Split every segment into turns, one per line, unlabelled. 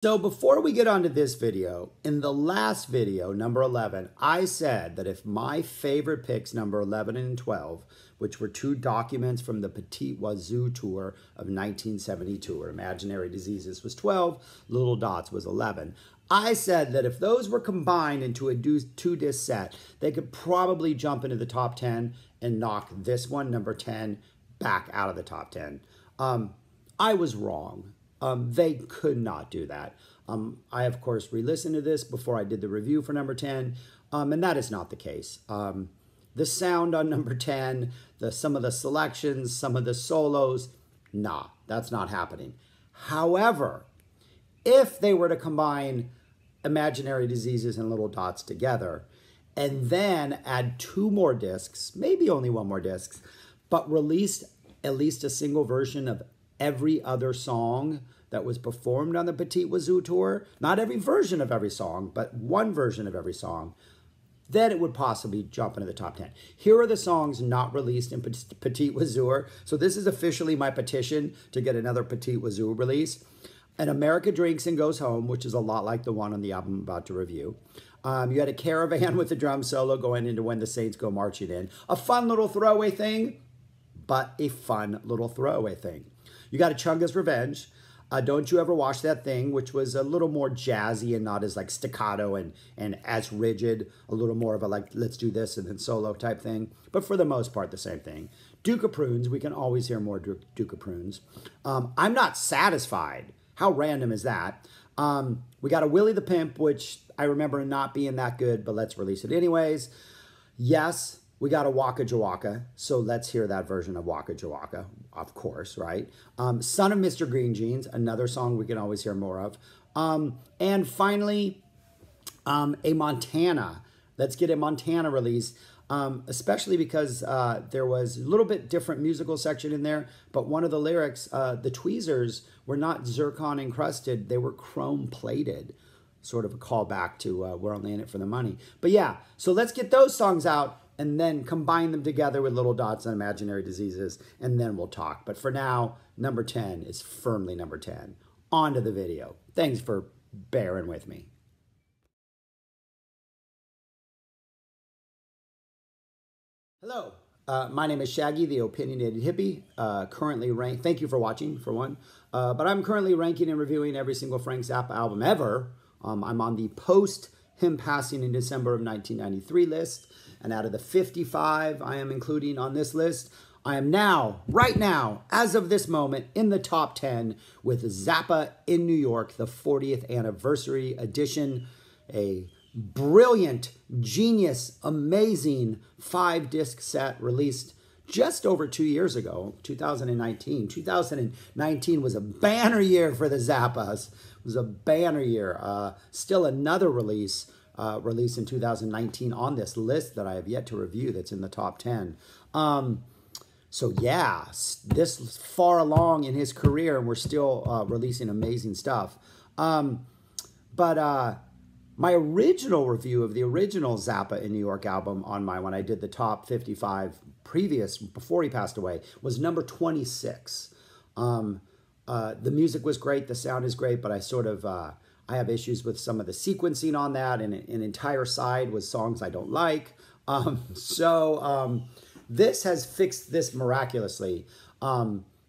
So before we get on to this video, in the last video, number 11, I said that if my favorite picks, number 11 and 12, which were two documents from the Petit Wazoo tour of 1972, or Imaginary Diseases was 12, Little Dots was 11. I said that if those were combined into a two-disc set, they could probably jump into the top 10 and knock this one, number 10, back out of the top 10. I was wrong. They could not do that. I, of course, re-listened to this before I did the review for number 10, and that is not the case. The sound on number 10, some of the selections, some of the solos, nah, that's not happening. However, if they were to combine Imaginary Diseases and Little Dots together, and then add two more discs, maybe only one more disc, but released at least a single version of every other song that was performed on the Petit Wazoo tour, not every version of every song, but one version of every song, then it would possibly jump into the top 10. Here are the songs not released in Petit Wazoo. So this is officially my petition to get another Petit Wazoo release. An America Drinks and Goes Home, which is a lot like the one on the album I'm about to review. You had a Caravan with a drum solo going into When the Saints Go Marching In. A fun little throwaway thing, but a fun little throwaway thing. You got a Chunga's Revenge. Don't You Ever Wash That Thing, which was a little more jazzy and not as like staccato and as rigid, a little more of a like, let's do this and then solo type thing. But for the most part, the same thing. Duke of Prunes, we can always hear more Duke of Prunes. I'm Not Satisfied. How random is that? We got a Willie the Pimp, which I remember not being that good, but let's release it anyways. Yes. We got a Waka Jawaka, so let's hear that version of Waka Jawaka, of course, right? Son of Mr. Green Jeans, another song we can always hear more of. And finally, a Montana. Let's get a Montana release, especially because there was a little bit different musical section in there, but one of the lyrics, the tweezers were not zircon encrusted, they were chrome plated. Sort of a callback to We're Only In It For The Money. But yeah, so let's get those songs out and then combine them together with Little Dots and Imaginary Diseases, and then we'll talk. But for now, number 10 is firmly number 10. On to the video. Thanks for bearing with me. Hello, my name is Shaggy, the Opinionated Hippie, currently ranked, thank you for watching, for one, but I'm currently ranking and reviewing every single Frank Zappa album ever. I'm on the post him passing in December of 1993 list. And out of the 55 I am including on this list, I am now, right now, as of this moment, in the top 10 with Zappa in New York, the 40th anniversary edition. A brilliant, genius, amazing 5-disc set released just over 2 years ago, 2019. 2019 was a banner year for the Zappas. It was a banner year. Still another release in 2019 on this list that I have yet to review that's in the top 10. So yeah, this far along in his career, and we're still releasing amazing stuff. But my original review of the original Zappa in New York album on when I did the top 55 before he passed away, was number 26. The music was great, the sound is great, but I have issues with some of the sequencing on that, and an entire side was songs I don't like. This has fixed this miraculously,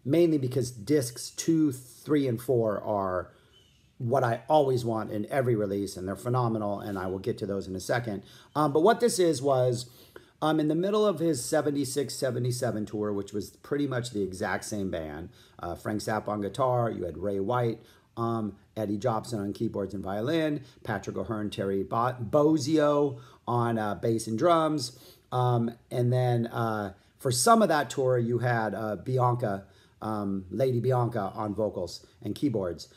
mainly because discs 2, 3, and 4 are what I always want in every release, and they're phenomenal, and I will get to those in a second. But what this was in the middle of his 76-77 tour, which was pretty much the exact same band. Frank Zappa on guitar, you had Ray White, Eddie Jobson on keyboards and violin, Patrick O'Hearn, Terry Bozzio on bass and drums, and then for some of that tour you had Lady Bianca on vocals and keyboards.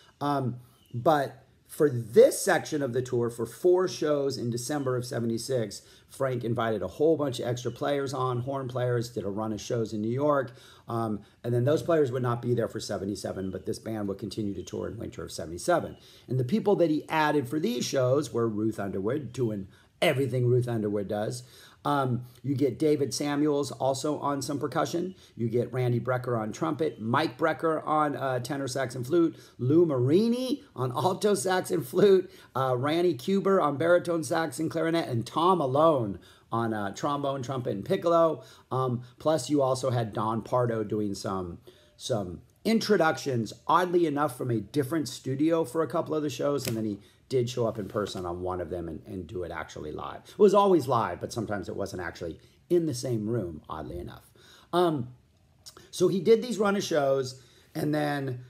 But for this section of the tour, for 4 shows in December of 76, Frank invited a whole bunch of extra players on, horn players, did a run of shows in New York, and then those players would not be there for 77, but this band would continue to tour in winter of 77. And the people that he added for these shows were Ruth Underwood doing everything Ruth Underwood does. You get David Samuels also on some percussion. You get Randy Brecker on trumpet, Mike Brecker on tenor sax and flute, Lou Marini on alto sax and flute, Randy Kuber on baritone sax and clarinet, and Tom Malone on trombone, trumpet, and piccolo. Plus, you also had Don Pardo doing some introductions, oddly enough, from a different studio for a couple of the shows, and then he did show up in person on one of them and do it actually live. It was always live, but sometimes it wasn't actually in the same room, oddly enough. So he did these run of shows, and then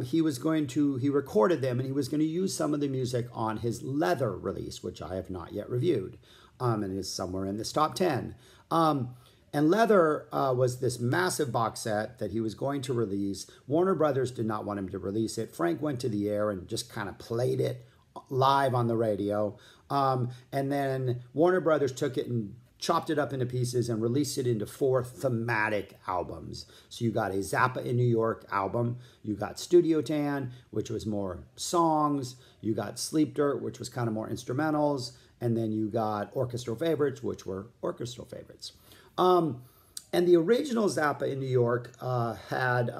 he recorded them, and he was going to use some of the music on his Leather release, which I have not yet reviewed, and is somewhere in this top 10. And Leather was this massive box set that he was going to release. Warner Brothers did not want him to release it. Frank went to the air and just kind of played it live on the radio. And then Warner Brothers took it and chopped it up into pieces and released it into 4 thematic albums. So you got a Zappa in New York album. You got Studio Tan, which was more songs. You got Sleep Dirt, which was kind of more instrumentals. And then you got Orchestral Favorites, which were orchestral favorites. And the original Zappa in New York had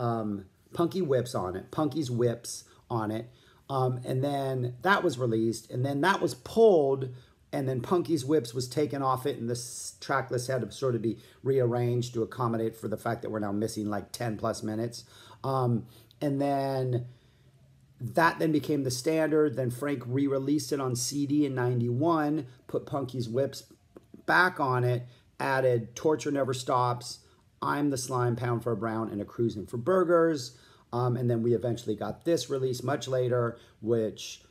Punky Whips on it, Punky's Whips on it. And then that was released, and then that was pulled, and then Punky's Whips was taken off it, and this track list had to sort of be rearranged to accommodate for the fact that we're now missing like 10 plus minutes. And then that then became the standard. Then Frank re-released it on CD in 91, put Punky's Whips back on it, added Torture Never Stops, I'm the Slime, Pound for a Brown, and A Cruisin' for Burgers. And then we eventually got this release much later, which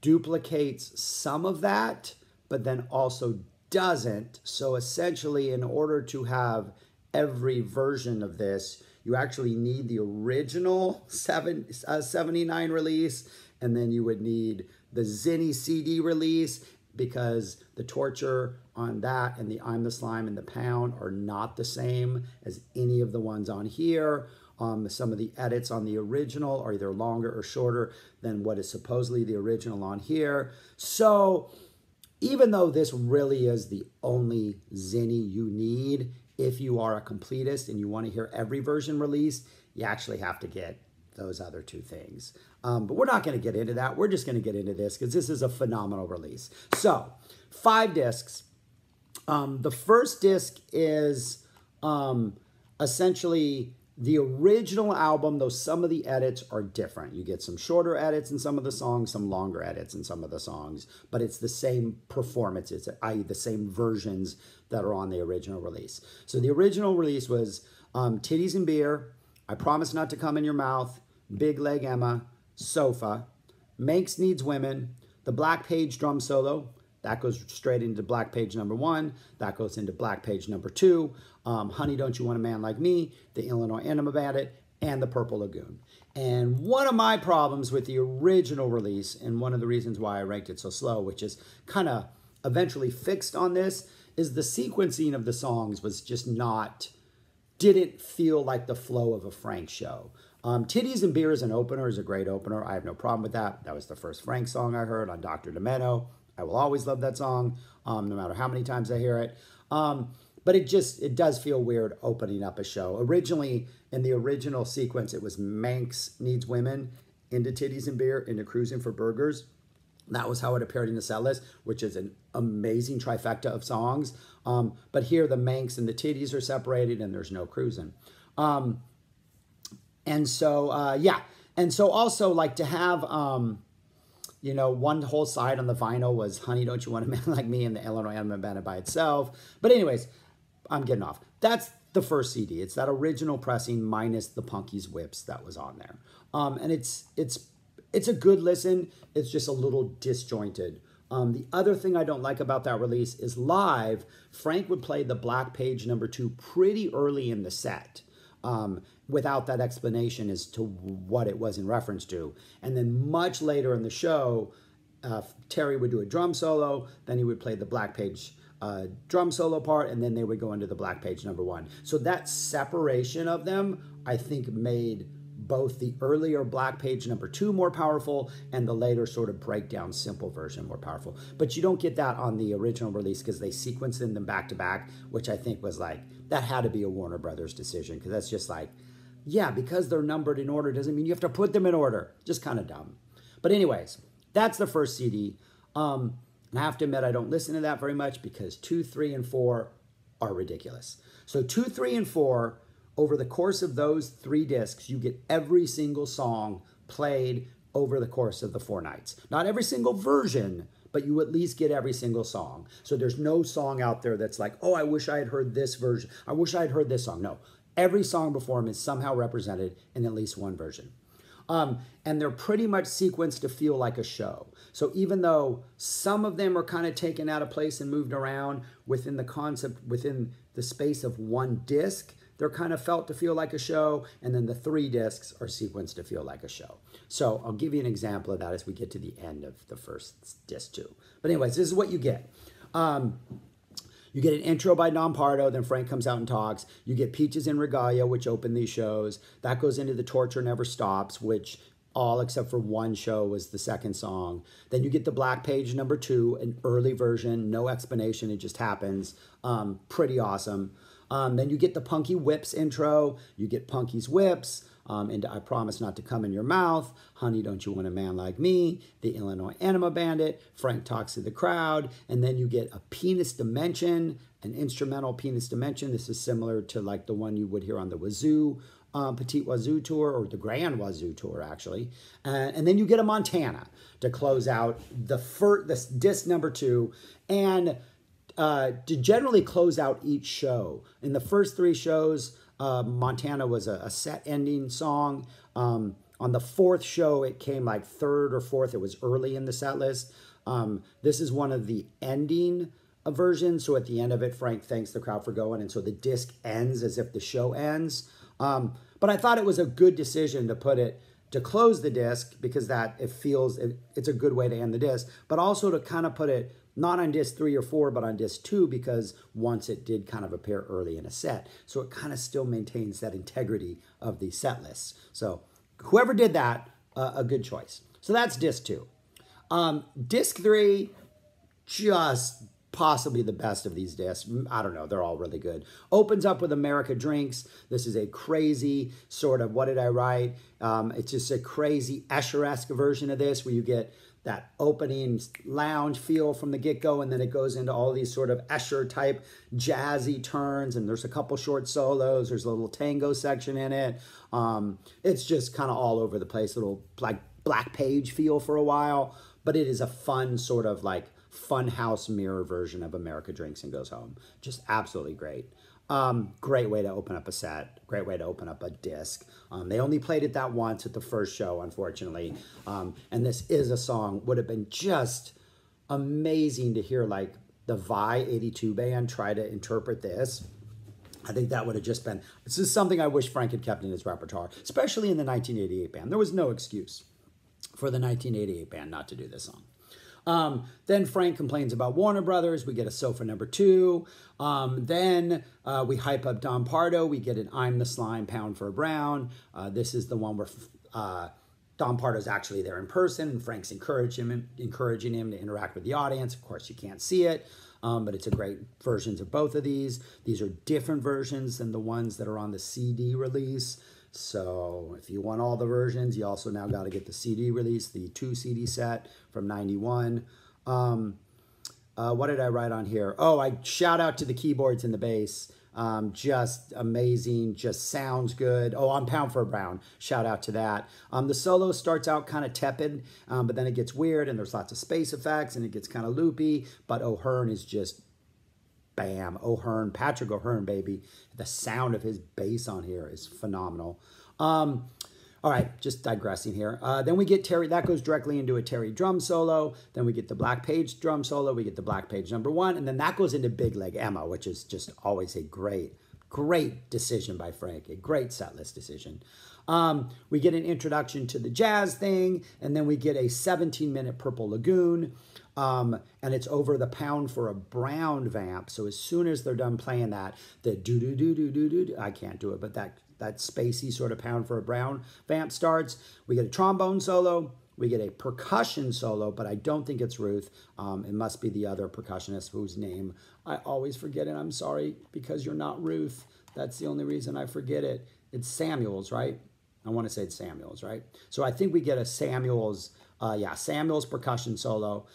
duplicates some of that, but then also doesn't. So essentially, in order to have every version of this, you actually need the original 79 release, and then you would need the Zinni CD release, because the Torture on that and the I'm the Slime and the Pound are not the same as any of the ones on here. Some of the edits on the original are either longer or shorter than what is supposedly the original on here. So even though this really is the only Zinni you need, if you are a completist and you want to hear every version released, you actually have to get those other 2 things. But we're not going to get into that. We're just going to get into this because this is a phenomenal release. So 5 discs. The first disc is essentially the original album, though some of the edits are different. You get some shorter edits in some of the songs, some longer edits in some of the songs, but it's the same performances, i.e. the same versions that are on the original release. So the original release was Titties and Beer, I Promise Not to Come in Your Mouth, Big Leg Emma, Sofa, Minx Needs Women, the Black Page drum solo. That goes straight into Black Page number 1. That goes into Black Page number 2. Honey, Don't You Want a Man Like Me, the Illinois Enema Bandit, and the Purple Lagoon. And one of my problems with the original release, and one of the reasons why I ranked it so slow, which is kind of eventually fixed on this, is the sequencing of the songs was just didn't feel like the flow of a Frank show. Titties and Beer as an opener is a great opener. I have no problem with that. That was the first Frank song I heard on Dr. Demento. I will always love that song, no matter how many times I hear it. But it does feel weird opening up a show. Originally, in the original sequence, it was Minx Needs Women, into Titties and Beer, into Cruisin' for Burgers. That was how it appeared in the set list, which is an amazing trifecta of songs. But here, the Minx and the Titties are separated, and there's no cruising. And so also, like, to have... one whole side on the vinyl was Honey, Don't You Want a Man Like Me, and the Illinois Enema Bandit by itself. But anyways, I'm getting off. That's the first CD. It's that original pressing minus the Punky's Whips that was on there. And it's a good listen. It's just a little disjointed. The other thing I don't like about that release is live, Frank would play the Black Page number 2 pretty early in the set. Without that explanation as to what it was in reference to. And then much later in the show, Terry would do a drum solo, then he would play the Black Page drum solo part, and then they would go into the Black Page number 1. So that separation of them, I think, made both the earlier Black Page number 2 more powerful and the later sort of breakdown simple version more powerful. But you don't get that on the original release because they sequenced them back to back, which I think was like, that had to be a Warner Brothers decision, because that's just like, yeah, because they're numbered in order doesn't mean you have to put them in order. Just kind of dumb. But anyways, that's the first CD. And I have to admit, I don't listen to that very much because 2, 3, and 4 are ridiculous. So 2, 3, and 4, over the course of those 3 discs, you get every single song played over the course of the 4 nights. Not every single version, but you at least get every single song. So there's no song out there that's like, oh, I wish I had heard this version. I wish I had heard this song. No, every song before them is somehow represented in at least one version. And they're pretty much sequenced to feel like a show. So even though some of them are kind of taken out of place and moved around within the concept, within the space of one disc, they're kind of felt to feel like a show, and then the 3 discs are sequenced to feel like a show. So I'll give you an example of that as we get to the end of the first disc too. But anyways, this is what you get. You get an intro by Don Pardo, then Frank comes out and talks. You get Peaches and Regalia, which open these shows. That goes into the Torture Never Stops, which all except for one show was the second song. Then you get the Black Page number 2, an early version, no explanation, it just happens. Pretty awesome. Then you get the Punky Whips intro. You get Punky's Whips. And I Promise Not to Come in Your Mouth, Honey, Don't You Want a Man Like Me, The Illinois Anima Bandit, Frank Talks to the Crowd, and then you get a Penis Dimension, an instrumental Penis Dimension. This is similar to like the one you would hear on the Wazoo, Petite Wazoo Tour, or the Grand Wazoo Tour, actually. And then you get a Montana to close out this disc number 2, and to generally close out each show. In the first 3 shows, Montana was a set ending song. On the 4th show, it came like 3rd or 4th. It was early in the set list. This is one of the ending versions. So at the end of it, Frank thanks the crowd for going. And so the disc ends as if the show ends. But I thought it was a good decision to put it to close the disc, because that it's a good way to end the disc, but also to kind of put it not on disc 3 or 4, but on disc 2, because once it did kind of appear early in a set. So it kind of still maintains that integrity of the set list. So whoever did that, a good choice. So that's disc 2. Disc 3, just possibly the best of these discs. I don't know, they're all really good. Opens up with America Drinks. This is a crazy sort of, what did I write? It's just a crazy Escher-esque version of this, where you get that opening lounge feel from the get-go, and then it goes into all these sort of Escher-type jazzy turns, and there's a couple short solos. There's a little tango section in it. It's just kind of all over the place, little like Black Page feel for a while, but it is a fun sort of like Funhouse mirror version of America Drinks and Goes Home. Just absolutely great. Great way to open up a set. Great way to open up a disc. They only played it that once at the first show, unfortunately. And this is a song, would have been just amazing to hear like the Vi 82 band try to interpret this. I think that would have just been, this is something I wish Frank had kept in his repertoire, especially in the 1988 band. There was no excuse for the 1988 band not to do this song. Then Frank complains about Warner Brothers. We get a Sofa number 2. Then we hype up Don Pardo. We get an I'm the Slime, Pound for a Brown. This is the one where Don Pardo's actually there in person, and Frank's encouraging him to interact with the audience. Of course, you can't see it, but it's a great versions of both of these. These are different versions than the ones that are on the CD release. So if you want all the versions, you also now got to get the CD release, the 2 CD set from 91. What did I write on here? Oh, I shout out to the keyboards and the bass. Just amazing, just sounds good. Oh, on Pound for a Brown, shout out to that. The solo starts out kind of tepid, but then it gets weird, and there's lots of space effects, and it gets kind of loopy, but O'Hearn is just bam. O'Hearn, Patrick O'Hearn, baby. The sound of his bass on here is phenomenal. All right, just digressing here. Then we get Terry. That goes directly into a Terry drum solo. Then we get the Black Page drum solo. We get the Black Page number 1. And then that goes into Big Leg Emma, which is just always a great decision by Frank. A great setlist decision. We get an introduction to the jazz thing. And then we get a 17-minute Purple Lagoon. And it's over the Pound for a Brown vamp. So as soon as they're done playing that, the do-do-do-do-do-do, I can't do it, but that that spacey sort of pound for a brown vamp starts. We get a trombone solo. We get a percussion solo, but I don't think it's Ruth. It must be the other percussionist whose name I always forget, and I'm sorry because you're not Ruth. That's the only reason I forget it. It's Samuels, right? I want to say it's Samuels, right? So I think we get a Samuels, Samuels percussion solo.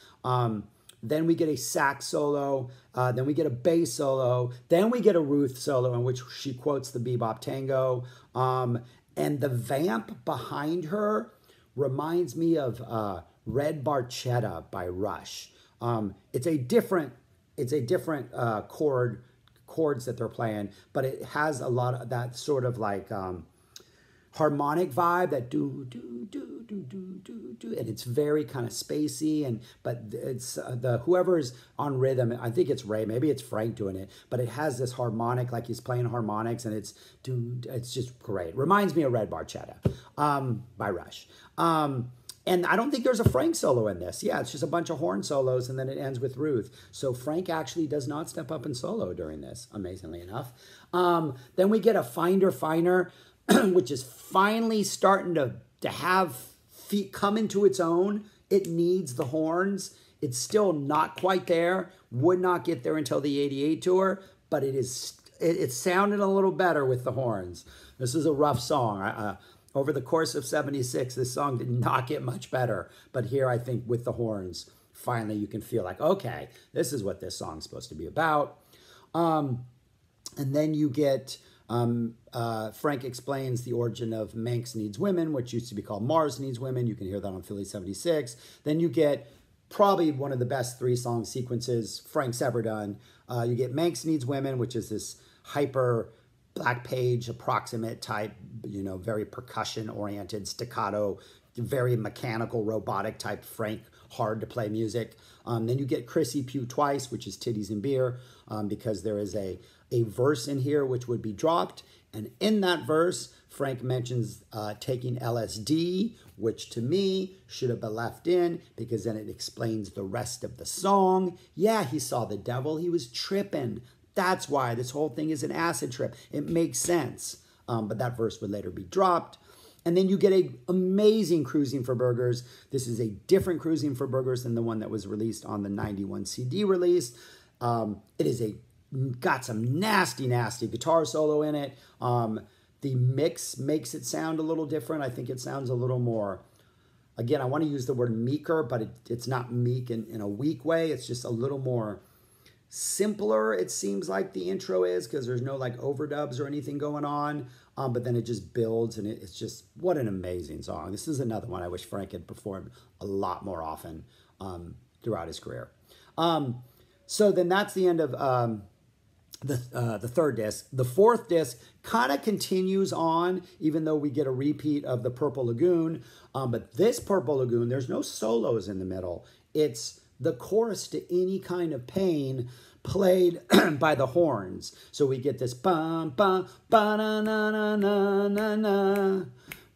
Then we get a sax solo. Then we get a bass solo. Then we get a Ruth solo in which she quotes the Bebop Tango. And the vamp behind her reminds me of Red Barchetta by Rush. It's a different chords that they're playing, but it has a lot of that sort of like harmonic vibe, that do do do do do do do, and it's very kind of spacey, but it's the whoever's on rhythm, I think it's Ray, maybe it's Frank doing it, but it has this harmonic, like he's playing harmonics, and it's just great. Reminds me of Red Barchetta by Rush. And I don't think there's a Frank solo in this. Yeah, it's just a bunch of horn solos, and then it ends with Ruth. So Frank actually does not step up and solo during this, amazingly enough. Then we get a Finder Finer, which is finally starting to have feet come into its own. It needs the horns. It's still not quite there. Would not get there until the 88 tour, but it sounded a little better with the horns. This is a rough song. Over the course of 76, this song did not get much better. But here, I think with the horns, finally you can feel like, okay, this is what this song's supposed to be about. And then you get, Frank explains the origin of Minx Needs Women, which used to be called Mars Needs Women. You can hear that on Philly 76. Then you get probably one of the best 3-song sequences Frank's ever done. You get Minx Needs Women, which is this hyper Black Page approximate type, very percussion-oriented, staccato, very mechanical, robotic type Frank, hard to play music. Then you get Chrissy Pugh Twice, which is Titties and Beer, because there is a verse in here which would be dropped. And in that verse, Frank mentions taking LSD, which to me should have been left in because then it explains the rest of the song. Yeah, he saw the devil. He was tripping. That's why this whole thing is an acid trip. It makes sense. But that verse would later be dropped. And then you get an amazing Cruising for Burgers. This is a different Cruising for Burgers than the one that was released on the 91 CD release. It is got some nasty, nasty guitar solo in it. The mix makes it sound a little different. I think it sounds a little more, again, I want to use the word meeker, but it's not meek in a weak way. It's just a little more simpler, it seems like the intro is, because there's no like overdubs or anything going on, but then it just builds, and it's just, what an amazing song. This is another one I wish Frank had performed a lot more often throughout his career. So then that's the end of the third disc. The fourth disc kind of continues on, even though we get a repeat of the Purple Lagoon, but this Purple Lagoon, there's no solos in the middle. It's the chorus to Any Kind of Pain played by the horns. So we get this bum bum ba na na na na na na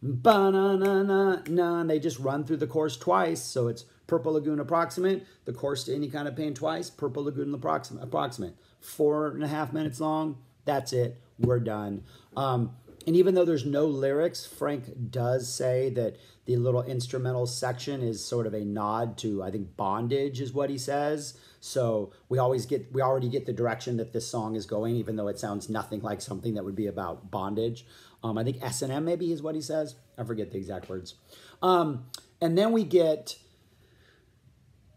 ba na na na na, and they just run through the chorus twice. So it's Purple Lagoon approximate, the chorus to Any Kind of Pain twice, Purple Lagoon approximate. 4.5 minutes long. That's it. We're done. And even though there's no lyrics, Frank does say that the little instrumental section is sort of a nod to, I think, bondage is what he says. So we already get the direction that this song is going, even though it sounds nothing like something that would be about bondage. I think S&M maybe is what he says. I forget the exact words. And then we get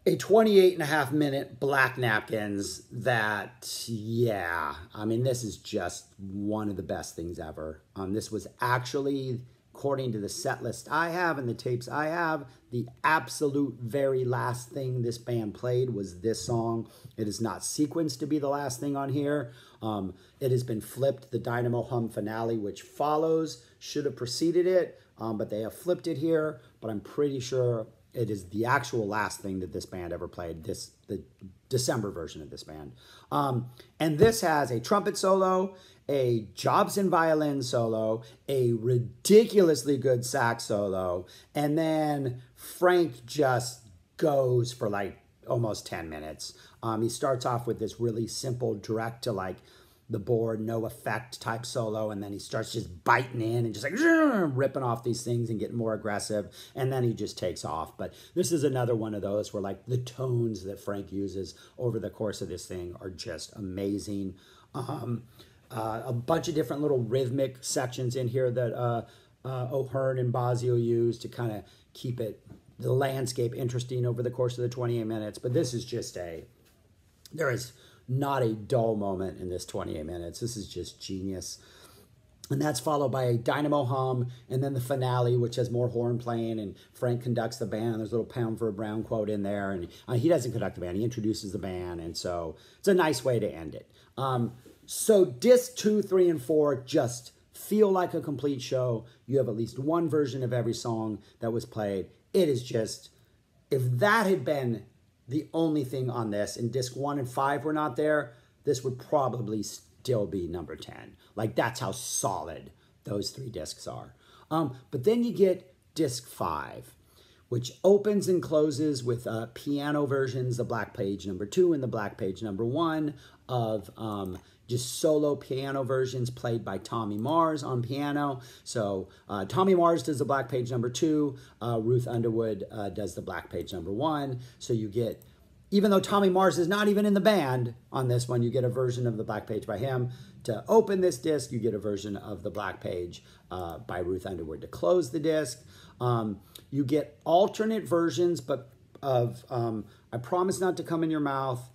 a 28.5 minute Black Napkins that, yeah, I mean, this is just one of the best things ever. This was actually, according to the set list I have and the tapes I have, the absolute very last thing this band played was this song. It is not sequenced to be the last thing on here. It has been flipped. The Dynamo Hum finale, which follows, should have preceded it, but they have flipped it here. But I'm pretty sure it is the actual last thing that this band ever played, the December version of this band. And this has a trumpet solo, a Jobson violin solo, a ridiculously good sax solo, and then Frank just goes for like almost 10 minutes. He starts off with this really simple direct to like the board, no effect type solo, and then he starts just biting in and just like ripping off these things and getting more aggressive, and then he just takes off. But this is another one of those where like the tones that Frank uses over the course of this thing are just amazing. A bunch of different little rhythmic sections in here that O'Hearn and Bosio use to kind of keep the landscape interesting over the course of the 28 minutes. But this is just there is not a dull moment in this 28 minutes. This is just genius. And that's followed by a dynamo hum, and then the finale, which has more horn playing, and Frank conducts the band. There's a little pound for a brown quote in there, and he doesn't conduct the band, he introduces the band, and so it's a nice way to end it. So disc 2, 3, and 4 just feel like a complete show. You have at least one version of every song that was played. It is just, if that had been the only thing on this, and disc 1 and 5 were not there, this would probably still be number 10. Like, that's how solid those 3 discs are. But then you get disc 5, which opens and closes with piano versions, the Black Page number 2 and the Black Page number 1 of just solo piano versions played by Tommy Mars on piano. So Tommy Mars does the Black Page number 2, Ruth Underwood does the Black Page number 1. So you get, even though Tommy Mars is not even in the band on this one, you get a version of the Black Page by him. To open this disc, you get a version of the Black Page by Ruth Underwood to close the disc. You get alternate versions, but of I Promise Not to Come in Your Mouth,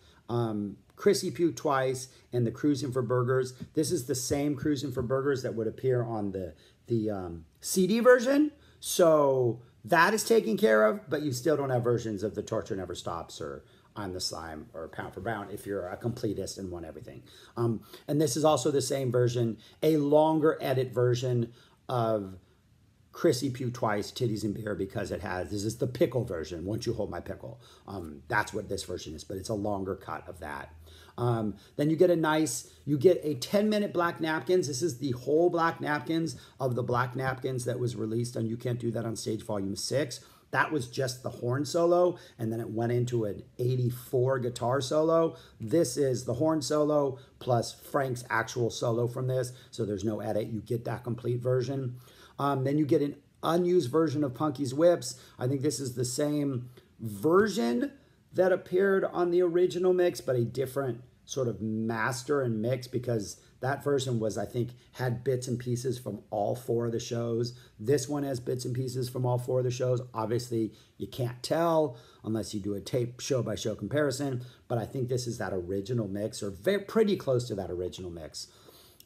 Chrissy Puked Twice, and the Cruisin' for Burgers. This is the same Cruisin' for Burgers that would appear on the CD version. So that is taken care of, but you still don't have versions of The Torture Never Stops or I'm the Slime or Pound for Pound if you're a completist and want everything. And this is also the same version, a longer edit version of Chrissy Puked Twice, Titties and Beer, because this is the pickle version, Won't You Hold My Pickle. That's what this version is, but it's a longer cut of that. Then you get a 10-minute Black Napkins. This is the whole Black Napkins of the Black Napkins that was released on You Can't Do That on Stage Volume 6. That was just the horn solo, and then it went into an 84 guitar solo. This is the horn solo plus Frank's actual solo from this, so there's no edit. You get that complete version. Then you get an unused version of Punky's Whips. I think this is the same version that appeared on the original mix, but a different sort of master and mix, because that version was, I think, had bits and pieces from all 4 of the shows. This one has bits and pieces from all 4 of the shows. Obviously, you can't tell unless you do a tape show-by-show comparison, but I think this is that original mix, or pretty close to that original mix.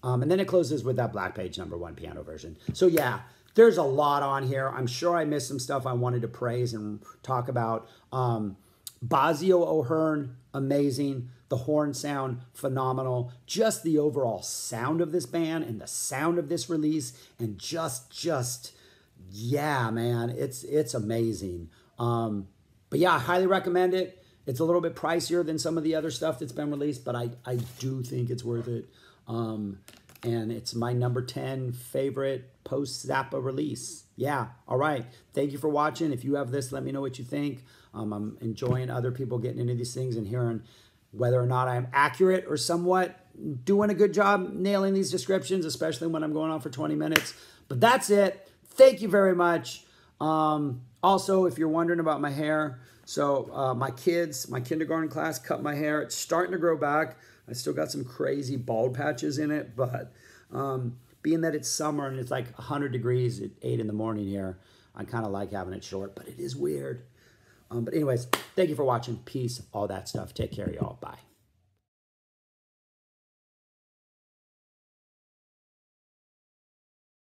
And then it closes with that Black Page number 1 piano version. So yeah, there's a lot on here. I'm sure I missed some stuff I wanted to praise and talk about. Bosio O'Hearn, amazing. The horn sound, phenomenal. Just the overall sound of this band and the sound of this release, and yeah, man, it's amazing. But yeah, I highly recommend it. It's a little bit pricier than some of the other stuff that's been released, but I do think it's worth it. And it's my number 10 favorite post-Zappa release. Yeah, all right. Thank you for watching. If you have this, let me know what you think. I'm enjoying other people getting into these things and hearing whether or not I'm accurate or somewhat doing a good job nailing these descriptions, especially when I'm going on for 20 minutes. But that's it. Thank you very much. Also, if you're wondering about my hair, so my kindergarten class cut my hair. It's starting to grow back. I still got some crazy bald patches in it, but being that it's summer and it's like 100 degrees at 8 in the morning here, I kind of like having it short, but it is weird. But anyways, thank you for watching. Peace, all that stuff. Take care, y'all. Bye.